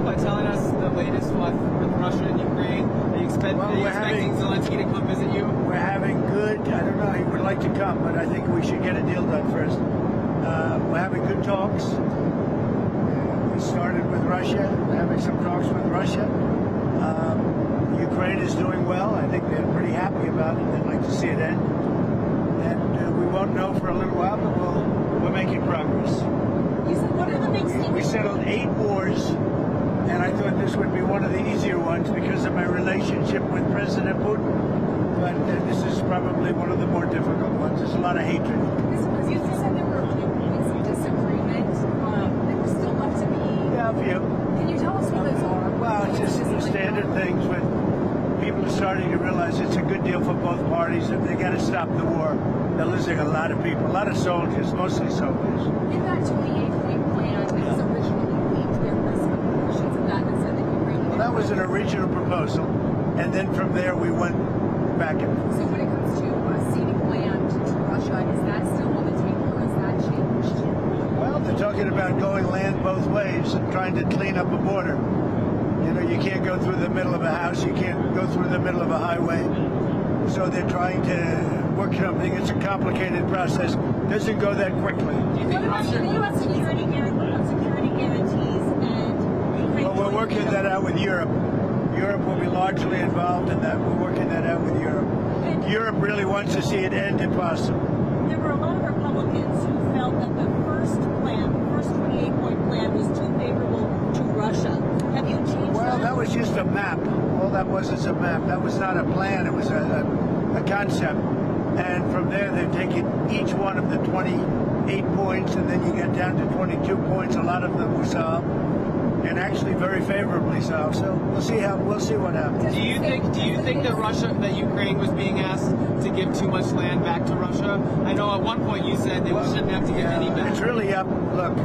off by telling us the latest with Russia and Ukraine? Are you expecting Zelensky to come visit you? We're having good, I don't know, he would like to come, but I think we should get a deal done first. We're having good talks. We started with Russia, having some talks with Russia. Ukraine is doing well. I think they're pretty happy about it. They'd like to see it end. And we won't know for a little while, but we're making progress. You said, what are the big things? We settled 8 wars, and I thought this would be one of the easier ones because of my relationship with President Putin. But this is probably one of the more difficult ones. There's a lot of hatred. You said there were points of disagreement that were still left to be. Yeah, a few. Can you tell us what those are? Well, it's just standard things when people are starting to realize it's a good deal for both parties and they got to stop the war. They're losing a lot of people, a lot of soldiers, mostly soldiers. In that 28-point plan that was originally leaked, there were some portions of that that said that Ukraine. Well, that was an original proposal, and then from there we went back and forth. So when it comes to ceding land to Russia, is that still on the table or has that changed? Well, they're talking about going land both ways and trying to clean up a border. You know, you can't go through the middle of a house, you can't go through the middle of a highway. So they're trying to work something. It's a complicated process. Doesn't go that quickly. Do you think about security guarantees and Ukraine? Well, we're working that out with Europe. Europe will be largely involved in that. We're working that out with Europe. Europe really wants to see it end if possible. There were a lot of Republicans who felt that the first 28-point plan was too favorable to Russia. Have you changed Well, that was just a map. All that was is a map. That was not a plan. It was a concept. And from there, they've taken each one of the 28 points, and then you get down to 22 points. A lot of them were solved, and actually very favorably solved. So we'll see what happens. Do you think that Ukraine was being asked to give too much land back to Russia? I know at one point you said they shouldn't have to give any back. It's really up. Look,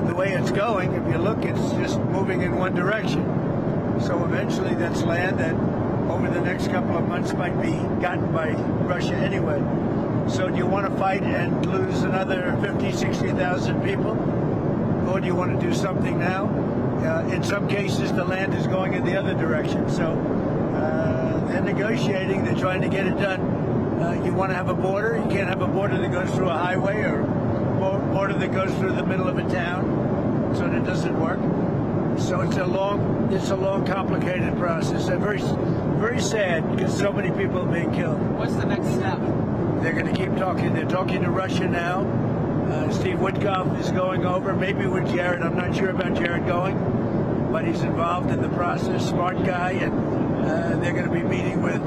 the way it's going, if you look, it's just moving in one direction. So eventually, that's land that over the next couple of months might be gotten by Russia anyway. So do you want to fight and lose another 50, 60,000 people? Or do you want to do something now? In some cases, the land is going in the other direction. So they're negotiating. They're trying to get it done. You want to have a border. You can't have a border that goes through a highway or a border that goes through the middle of a town. So that doesn't work. So it's a long, complicated process. And very sad because so many people are being killed. What's the next step? They're going to keep talking. They're talking to Russia now. Steve Witkoff is going over, maybe with Jared. I'm not sure about Jared going, but he's involved in the process. Smart guy, and they're going to be meeting with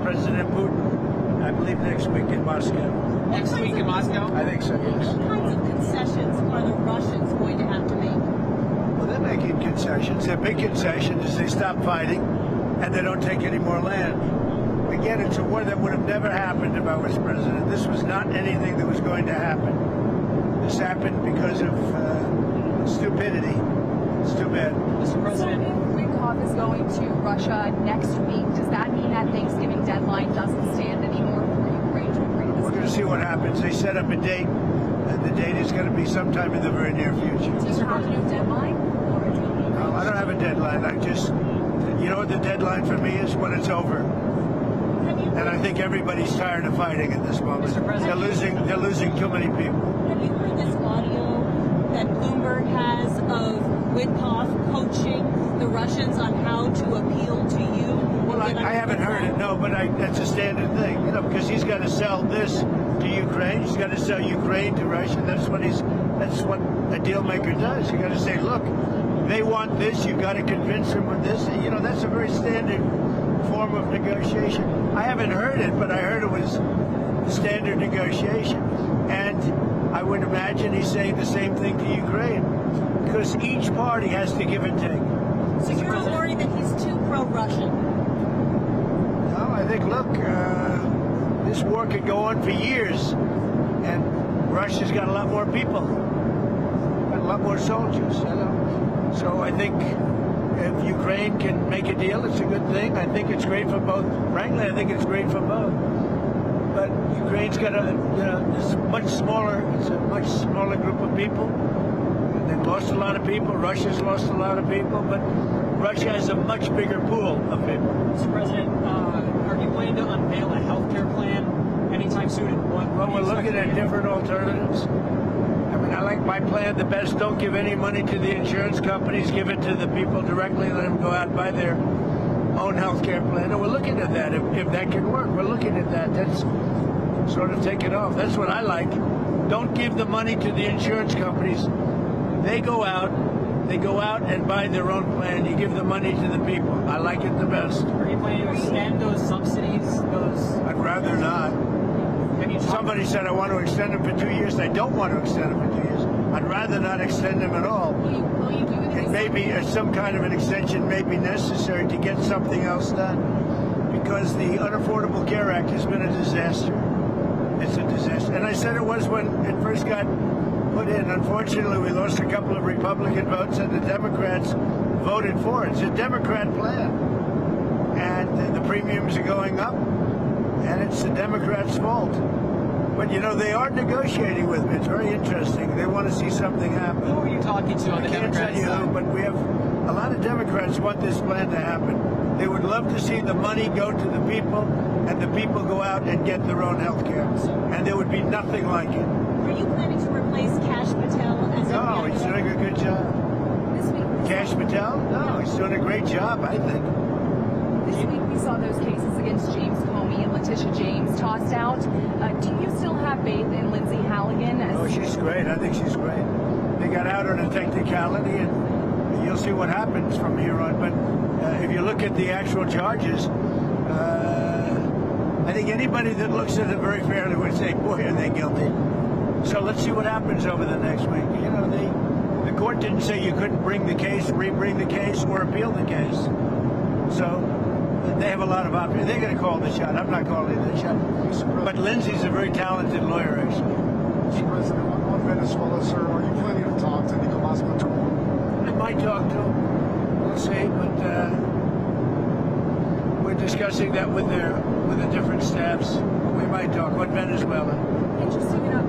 President Putin, I believe, next week in Moscow. Next week in Moscow? I think so, yes. What kinds of concessions are the Russians going to have to make? Well, they're making concessions. Their big concession is they stop fighting and they don't take any more land. Again, it's a war that would have never happened if I was president. This was not anything that was going to happen. This happened because of stupidity. It's too bad. Mr. President. So if Witkoff is going to Russia next week, does that mean that Thanksgiving deadline doesn't stand anymore for Ukraine to agree to this? We're going to see what happens. They set up a date, and the date is going to be sometime in the very near future. Do you have a new deadline? No, I don't have a deadline. You know what the deadline for me is? When it's over. And I think everybody's tired of fighting at this moment. They're losing too many people. Have you heard this audio that Bloomberg has of Witkoff coaching the Russians on how to appeal to you? Well, I haven't heard it, no, but that's a standard thing, because he's got to sell this to Ukraine. He's got to sell Ukraine to Russia. That's what a deal maker does. You got to say, look, they want this. You got to convince them with this. That's a very standard form of negotiation. I haven't heard it, but I heard it was standard negotiation. And I would imagine he's saying the same thing to Ukraine, because each party has to give and take. So you're worried that he's too pro-Russian? No, I think, look, this war could go on for years, and Russia's got a lot more people, got a lot more soldiers. So I think if Ukraine can make a deal, it's a good thing. I think it's great for both. Frankly, I think it's great for both. But Ukraine's got it's a much smaller group of people. They've lost a lot of people. Russia's lost a lot of people, but Russia has a much bigger pool of people. Mr. President, are you planning to unveil a health care plan anytime soon? And Well, we're looking at different alternatives. I mean, I like my plan the best. Don't give any money to the insurance companies. Give it to the people directly. Let them go out and buy their own health care plan. And we're looking at that. If that can work, we're looking at that. That's sort of taken off. That's what I like. Don't give the money to the insurance companies. They go out and buy their own plan. You give the money to the people. I like it the best. Are you planning to extend those subsidies? I'd rather not. Somebody said I want to extend them for 2 years. I don't want to extend them for 2 years. I'd rather not extend them at all. Will you do And this? maybe some kind of an extension may be necessary to get something else done, because the Unaffordable Care Act has been a disaster. It's a disaster. And I said it was when it first got put in. Unfortunately, we lost a couple of Republican votes, and the Democrats voted for it. It's a Democrat plan. And the premiums are going up, and it's the Democrats' fault. But, you know, they are negotiating with me. It's very interesting. They want to see something happen. Who are you talking to on I the can't tell Democrat you who, side? but we have a lot of Democrats want this plan to happen. They would love to see the money go to the people, and the people go out and get their own health care. And there would be nothing like it. Are you planning to replace Cash Patel as a No, he's doing a good job. This week, Cash Patel? No, he's doing a great job, I think. This week we saw those cases against James Comey and Letitia James tossed out. Do you still have faith in Lindsay Halligan? Oh, she's great. I think she's great. They got out on a technicality, and you'll see what happens from here on. But if you look at the actual charges, I think anybody that looks at it very fairly would say, boy, are they guilty. So let's see what happens over the next week. You know, the court didn't say you couldn't bring the case, re-bring the case, or appeal the case. So they have a lot of options. They're going to call the shot. I'm not calling the shot. But Lindsay's a very talented lawyer, actually. Mr. President, on Venezuela, sir, are you planning to talk to Nicolas Maduro? I might talk to him. We'll see, but we're discussing that with the different staffs. We might talk. What Venezuela? Interesting enough,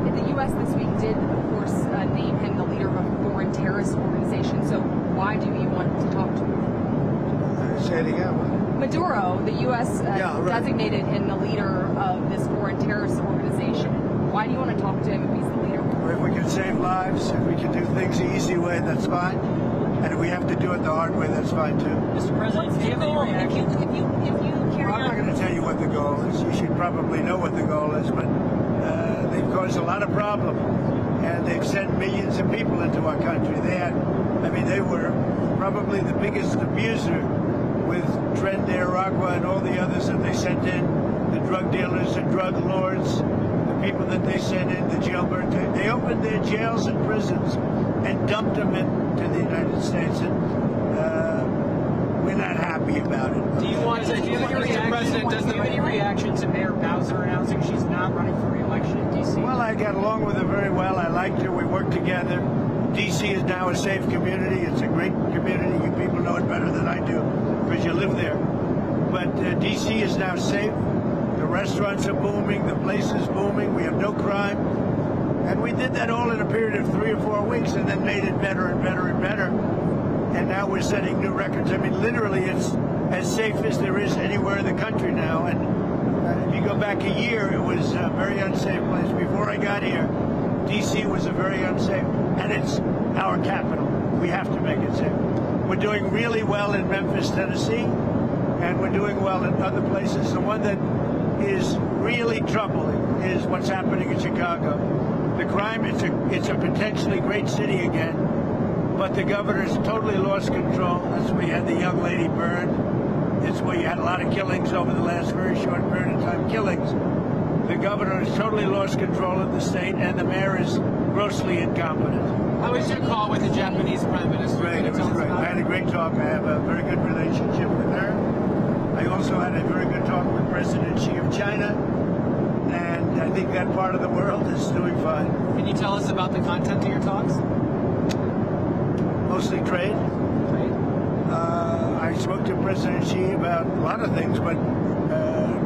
the U.S. this week did, of course, name him the leader of a foreign terrorist organization. So why do you want to talk to him? Say it again. Maduro, the U.S. Yeah, right. designated him the leader of this foreign terrorist organization. Why do you want to talk to him if he's the leader? If we can save lives, if we can do things the easy way, that's fine. And if we have to do it the hard way, that's fine too. Mr. President, What's do you the have any goal? reaction? If you carry I'm not on, going to tell you what the goal is. You should probably know what the goal is, but they've caused a lot of problems. And they've sent millions of people into our country. They were probably the biggest abuser with Tren de Aragua and all the others that they sent in, the drug dealers and drug lords, the people that they sent in, the jailbirds. They opened their jails and prisons and dumped them into the United States. And we're not happy about it. Do you want to, do you have any reaction, Do you have any reaction to Mayor Bowser announcing she's not running for re-election in D.C.? Well, I got along with her very well. I liked her. We worked together. D.C. is now a safe community. It's a great community. You people know it better than I do because you live there. But D.C. is now safe. The restaurants are booming. The place is booming. We have no crime. And we did that all in a period of 3 or 4 weeks and then made it better and better and better. And now we're setting new records. I mean, literally, it's as safe as there is anywhere in the country now. And if you go back a year, it was a very unsafe place. Before I got here, D.C. was a very unsafe, and it's our capital. We have to make it safe. We're doing really well in Memphis, Tennessee, and we're doing well in other places. The one that is really troubling is what's happening in Chicago. The crime, it's a potentially great city again, but the governor's totally lost control. That's where you had the young lady burned. It's where you had a lot of killings over the last very short period of time. Killings. The governor has totally lost control of the state, and the mayor is grossly incompetent. How was your call with the Japanese Prime Minister? Great, it was great. I had a great talk. I have a very good relationship with her. I also had a very good talk with President Xi of China, and I think that part of the world is doing fine. Can you tell us about the content of your talks? Mostly trade. I spoke to President Xi about a lot of things, but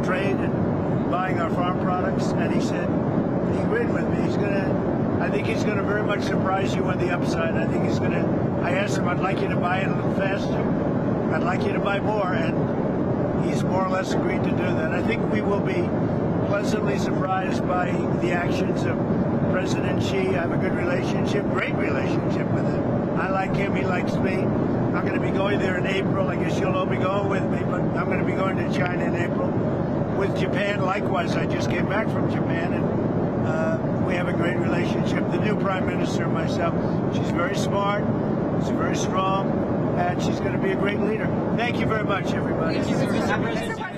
trade and buying our farm products, and he said he agreed with me. He's going to I think he's going to very much surprise you on the upside. I think he's going to. I asked him, I'd like you to buy it a little faster. I'd like you to buy more, and he's more or less agreed to do that. I think we will be pleasantly surprised by the actions of President Xi. I have a good relationship, great relationship with him. I like him, he likes me. I'm going to be going there in April. I guess you'll all be going with me, but I'm going to be going to China in April. With Japan, likewise, I just came back from Japan, and we have a great relationship. The new Prime Minister and myself, she's very smart, she's very strong, and she's going to be a great leader. Thank you very much, everybody. Thank you, Mr. President.